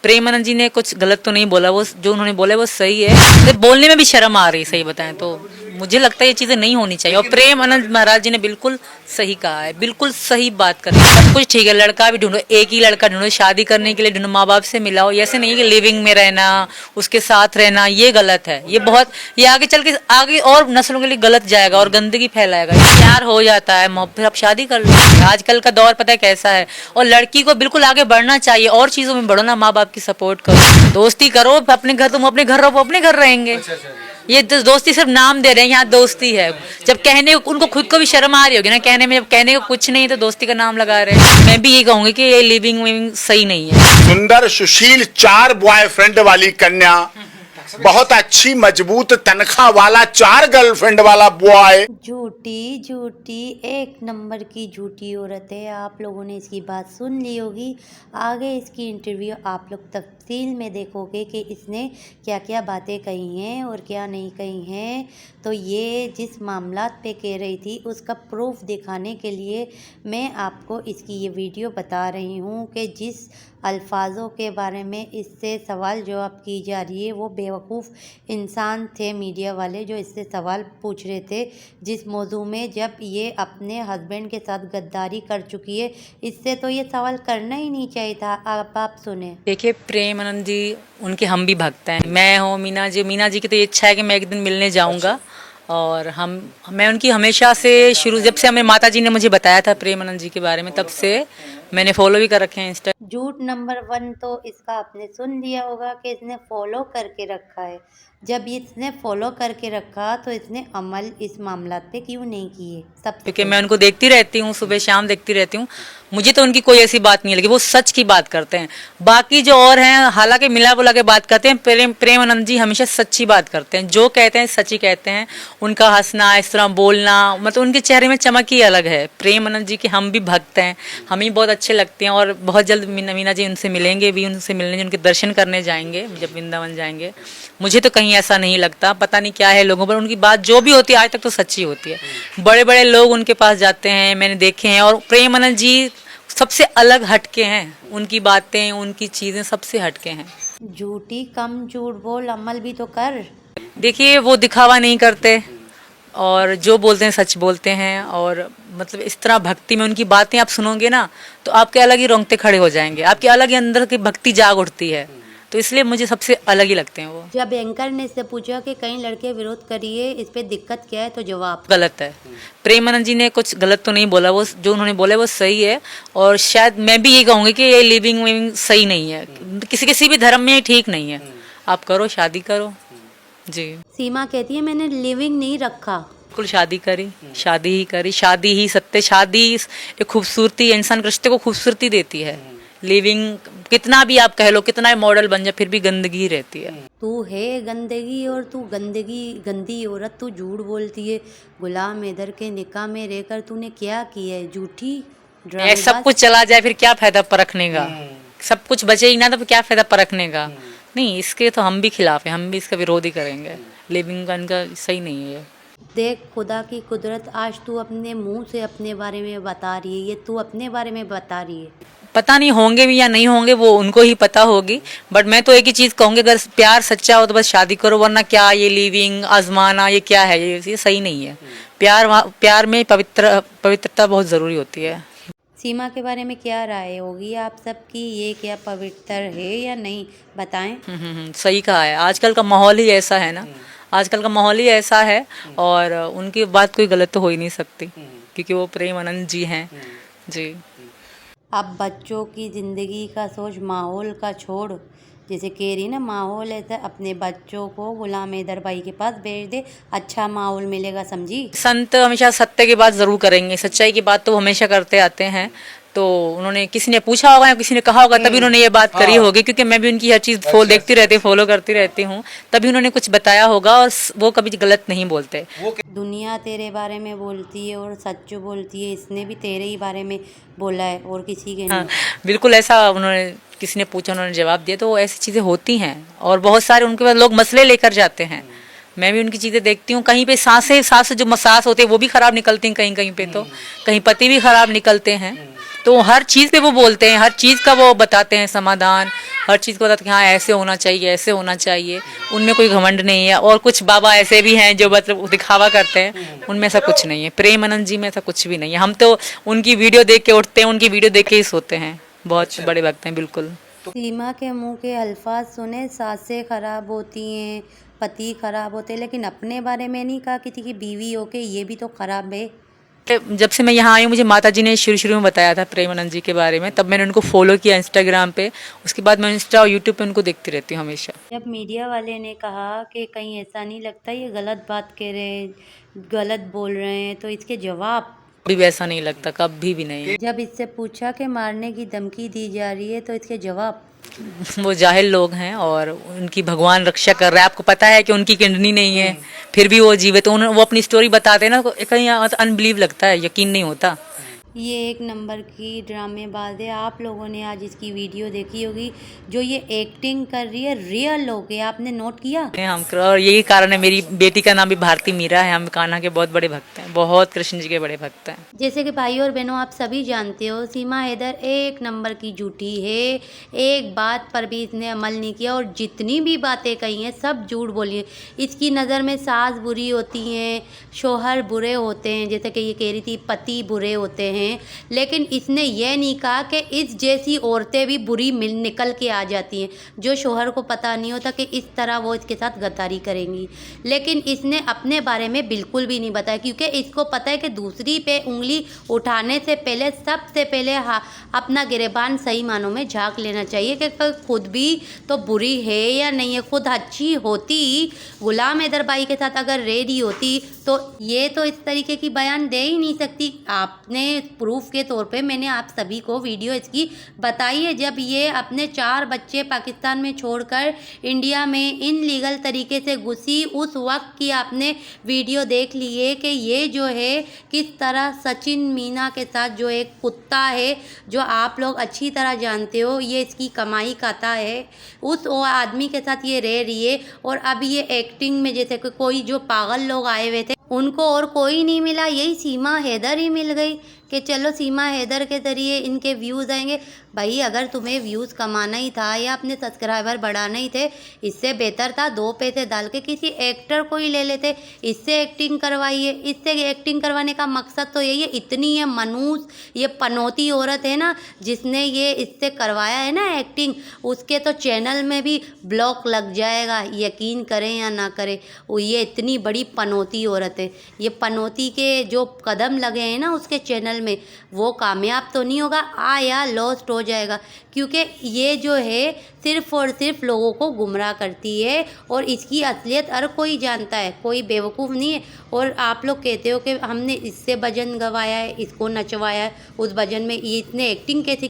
प्रेम आनंद जी ने कुछ गलत तो नहीं बोला, वो जो उन्होंने बोला वो सही है। तो बोलने में भी शर्म आ रही है, सही बताएं तो मुझे लगता है ये चीजें नहीं होनी चाहिए। और प्रेम आनंद महाराज जी ने बिल्कुल सही कहा है, बिल्कुल सही बात कर रहे हैं। सब कुछ ठीक है, लड़का भी ढूंढो, एक ही लड़का ढूंढो, शादी करने के लिए ढूंढो, माँ बाप से मिलाओ। ऐसे नहीं कि लिविंग में रहना, उसके साथ रहना, ये गलत है। ये बहुत, ये आगे चल के आगे और नस्लों के लिए गलत जाएगा और गंदगी फैलाएगा। प्यार हो जाता है, फिर आप शादी कर लो। आजकल का दौर पता है कैसा है। और लड़की को बिल्कुल आगे बढ़ना चाहिए, और चीजों में बढ़ो ना, माँ बाप की सपोर्ट करो, दोस्ती करो अपने घर, तुम अपने घर रहो, अपने घर रहेंगे। ये दोस्ती सिर्फ नाम दे रहे हैं, यहाँ दोस्ती है। जब कहने उनको खुद को भी शर्म आ रही होगी ना कहने में, जब कहने को कुछ नहीं तो दोस्ती का नाम लगा रहे हैं। मैं भी ये कहूंगी कि ये लिविंग सही नहीं है। सुंदर सुशील 4 बॉयफ्रेंड वाली कन्या, बहुत अच्छी मजबूत तनख्वाह वाला 4 गर्लफ्रेंड वाला बॉय। झूठी झूठी एक नंबर की झूठी औरत है। आप लोगों ने इसकी बात सुन ली होगी। आगे इसकी इंटरव्यू आप लोग तफसील में देखोगे कि इसने क्या क्या बातें कही हैं और क्या नहीं कही हैं। तो ये जिस मामलात पे कह रही थी उसका प्रूफ दिखाने के लिए मैं आपको इसकी ये वीडियो बता रही हूँ कि जिस अल्फाजों के बारे में इससे सवाल जवाब की जा रही है वो बेवकूफ़ इंसान थे मीडिया वाले जो इससे सवाल पूछ रहे थे, जिस मौजू में जब ये अपने हस्बैंड के साथ गद्दारी कर चुकी है। इससे तो ये सवाल करना ही नहीं चाहिए था। आप सुने। देखिए प्रेम आनंद जी, उनके हम भी भक्त हैं। मैं हूँ मीना जी की तो ये इच्छा है कि मैं एक दिन मिलने जाऊँगा। और मैं उनकी हमेशा से शुरू, जब से हमें माता जी ने मुझे बताया था प्रेम आनंद जी के बारे में, तब से मैंने फॉलो भी कर रखे हैं इंस्टा। झूठ नंबर 1 तो इसका आपने सुन लिया होगा कि इसने फॉलो करके रखा है। जब इसने फॉलो करके रखा तो इसने अमल इस मामला पे क्यों नहीं किए? सब क्योंकि मैं उनको देखती रहती हूँ, सुबह शाम देखती रहती हूँ। मुझे तो उनकी कोई ऐसी बात नहीं लगी, वो सच की बात करते हैं। बाकी जो और हैं हालांकि मिला बुला के बात करते हैं, प्रेम आनंद जी हमेशा सच्ची बात करते हैं, जो कहते हैं सच्ची कहते हैं। उनका हंसना, इस तरह बोलना, मतलब उनके चेहरे में चमक ही अलग है। प्रेम आनंद जी के हम भी भक्त हैं, हमें बहुत अच्छे लगते हैं। और बहुत जल्द मीना जी उनसे मिलेंगे भी, उनसे मिलने, उनके दर्शन करने जाएंगे जब वृंदावन जाएंगे। मुझे तो कहीं ऐसा नहीं लगता, पता नहीं क्या है लोगों पर। उनकी बात जो भी होती है आज तक तो सच्ची होती है। बड़े बड़े लोग उनके पास जाते हैं, मैंने देखे हैं। और प्रेम आनंद जी सबसे अलग हटके हैं, उनकी बातें, उनकी चीजें सबसे हटके हैं। झूठी कम झूठ बोल, अमल भी तो कर। देखिए वो दिखावा नहीं करते और जो बोलते हैं सच बोलते हैं। और मतलब इस तरह भक्ति में उनकी बातें आप सुनोगे ना तो आपके अलग ही रोंगटे खड़े हो जाएंगे, आपके अलग ही अंदर की भक्ति जाग उठती है। तो इसलिए मुझे सबसे अलग ही लगते हैं वो। जब एंकर ने इससे पूछा कि कई लड़के विरोध करिए, इस पे दिक्कत क्या है, तो जवाब गलत है। प्रेम आनंद जी ने कुछ गलत तो नहीं बोला, वो जो उन्होंने बोला वो सही है। और शायद मैं भी ये कहूँगी कि ये लिविंग सही नहीं है, किसी भी धर्म में ठीक नहीं है। आप करो, शादी करो जी। सीमा कहती है मैंने लिविंग नहीं रखा, बिल्कुल शादी करी, शादी ही करी, शादी ही सत्य, शादी एक खूबसूरती, इंसान के रिश्ते को खूबसूरती देती है। लिविंग कितना भी आप कह लो, कितना मॉडल बन जाए, फिर भी गंदगी ही रहती है। तू है गंदगी और तू गंदी औरत, तू झूठ बोलती है। गुलाम हैदर के निकाह में रहकर तूने क्या किया है? झूठी सब कुछ चला जाए फिर क्या फायदा परखने का, सब कुछ बचे ही ना तो क्या फायदा परखने का। नहीं, इसके तो हम भी खिलाफ हैं, हम भी इसका विरोध ही करेंगे। लिविंग का इनका सही नहीं है। देख खुदा की कुदरत, आज तू अपने मुंह से अपने बारे में बता रही है, ये तू अपने बारे में बता रही है। पता नहीं होंगे भी या नहीं होंगे, वो उनको ही पता होगी। बट मैं तो एक ही चीज कहूंगी, अगर प्यार सच्चा हो तो बस शादी करो, वरना क्या ये लिविंग आजमाना ये क्या है, ये सही नहीं है। प्यार में पवित्रता बहुत जरूरी होती है। सीमा के बारे में क्या राय होगी आप सबकी? ये क्या पवित्र है या नहीं, बताएं। सही कहा है, आजकल का माहौल ही ऐसा है ना, आजकल का माहौल ही ऐसा है। और उनकी बात कोई गलत तो हो ही नहीं सकती, क्योंकि वो प्रेम आनंद जी हैं जी। अब बच्चों की ज़िंदगी का सोच, माहौल का छोड़। जैसे कह रही ना, माहौल ऐसा, अपने बच्चों को गुलाम हैदर भाई के पास भेज दे, अच्छा माहौल मिलेगा, समझी। संत हमेशा सत्य की बात जरूर करेंगे, सच्चाई की बात तो हमेशा करते आते हैं। तो उन्होंने, किसी ने पूछा होगा या किसी ने कहा होगा तभी उन्होंने ये बात करी होगी, क्योंकि मैं भी उनकी हर चीज़ देखती रहती, फॉलो करती रहती हूँ, तभी उन्होंने कुछ बताया होगा। और वो कभी गलत नहीं बोलते। दुनिया तेरे बारे में बोलती है और सच बोलती है, इसने भी तेरे ही बारे में बोला है और किसी के नहीं। बिल्कुल ऐसा, उन्होंने, किसी ने पूछा उन्होंने जवाब दिया, तो ऐसी चीज़ें होती हैं। और बहुत सारे उनके पास लोग मसले लेकर जाते हैं, मैं भी उनकी चीज़ें देखती हूँ। कहीं पे सांस जो सांस होते हैं वो भी खराब निकलती हैं, कहीं कहीं पे तो कहीं पति भी खराब निकलते हैं। तो हर चीज़ पे वो बोलते हैं, हर चीज़ का वो बताते हैं समाधान, हर चीज़ को बताते हैं कि हाँ ऐसे होना चाहिए, ऐसे होना चाहिए। उनमें कोई घमंड नहीं है। और कुछ बाबा ऐसे भी हैं जो मतलब दिखावा करते हैं, उनमें ऐसा कुछ नहीं है। प्रेमानंद जी में ऐसा कुछ भी नहीं है। हम तो उनकी वीडियो देख के उठते हैं, उनकी वीडियो देख के ही सोते हैं। बहुत बड़े भक्त हैं बिल्कुल। सीमा के मुंह के अल्फाज सुने, सासें खराब होती हैं, पति खराब होते हैं, लेकिन अपने बारे में नहीं कहा किसी की बीवी हो के ये भी तो खराब है। जब से मैं यहाँ आई हूँ, मुझे माता जी ने शुरू में बताया था प्रेमानंद जी के बारे में, तब मैंने उनको फॉलो किया इंस्टाग्राम पे। उसके बाद मैं इंस्टा और यूट्यूब पे उनको देखती रहती हूँ हमेशा। जब मीडिया वाले ने कहा कि कहीं ऐसा नहीं लगता ये गलत बात कह रहे हैं, गलत बोल रहे हैं, तो इसके जवाब कभी भी ऐसा नहीं लगता, कभी भी नहीं। जब इससे पूछा कि मारने की धमकी दी जा रही है, तो इसके जवाब वो जाहिल लोग हैं और उनकी भगवान रक्षा कर रहा है। आपको पता है कि उनकी किडनी नहीं है, फिर भी वो जीवित। तो वो अपनी स्टोरी बताते हैं ना, कहीं अनबिलीव लगता है, यकीन नहीं होता। ये एक नंबर की ड्रामेबाज है। आप लोगों ने आज इसकी वीडियो देखी होगी, जो ये एक्टिंग कर रही है रियल लोग है, आपने नोट किया? हम और यही कारण है, मेरी बेटी का नाम भी भारती मीरा है। हम कान्हा के बहुत बड़े भक्त हैं, बहुत कृष्ण जी के बड़े भक्त हैं। जैसे कि भाई और बहनों आप सभी जानते हो, सीमा हैदर एक नंबर की झूठी है। एक बात पर भी इसने अमल नहीं किया और जितनी भी बातें कही हैं सब झूठ बोली है। इसकी नज़र में सास बुरी होती हैं, शोहर बुरे होते हैं, जैसे कि ये कह रही थी पति बुरे होते हैं, लेकिन इसने ये नहीं कहा कि इस जैसी औरतें भी बुरी निकल के आ जाती हैं, जो शोहर को पता नहीं होता कि इस तरह वो इसके साथ गद्दारी करेंगी। लेकिन इसने अपने बारे में बिल्कुल भी नहीं बताया, क्योंकि इसको पता है कि दूसरी पे उंगली उठाने से पहले सबसे पहले अपना गिरेबान सही मानों में झांक लेना चाहिए कि खुद भी तो बुरी है या नहीं है। खुद अच्छी होती, गुलाम हैदर भाई के साथ अगर रेडी होती, तो ये तो इस तरीके की बयान दे ही नहीं सकती। आपने प्रूफ के तौर पे मैंने आप सभी को वीडियो इसकी बताई है, जब ये अपने 4 बच्चे पाकिस्तान में छोड़कर इंडिया में इनलीगल तरीके से घुसी, उस वक्त की आपने वीडियो देख ली है कि ये जो है किस तरह सचिन मीना के साथ, जो एक कुत्ता है जो आप लोग अच्छी तरह जानते हो, ये इसकी कमाई खाता है, उस वो आदमी के साथ ये रह रही है। और अब ये एक्टिंग में, जैसे कि कोई जो पागल लोग आए हुए थे उनको और कोई नहीं मिला, यही सीमा हैदर ही मिल गई कि चलो सीमा हैदर के ज़रिए इनके व्यूज़ आएंगे। भाई अगर तुम्हें व्यूज़ कमाना ही था या अपने सब्सक्राइबर बढ़ाना ही थे, इससे बेहतर था 2 पैसे डाल के किसी एक्टर को ही ले लेते, इससे एक्टिंग करवाइए। इससे एक्टिंग करवाने का मकसद तो यही है। इतनी ये मनूस, ये पनौती औरत है ना जिसने ये इससे करवाया है ना एक्टिंग, उसके तो चैनल में भी ब्लॉक लग जाएगा, यकीन करें या ना करें। वो ये इतनी बड़ी पनौती औरत है। ये पनौती के जो कदम लगे हैं ना उसके चैनल में, वो कामयाब तो नहीं होगा, या लॉस्ट हो जाएगा, क्योंकि ये जो है सिर्फ़ और सिर्फ लोगों को गुमराह करती है और इसकी असलियत हर कोई जानता है, कोई बेवकूफ़ नहीं है। और आप लोग कहते हो कि हमने इससे भजन गवाया है, इसको नचवाया है, उस भजन में ये इसने एक्टिंग कैसी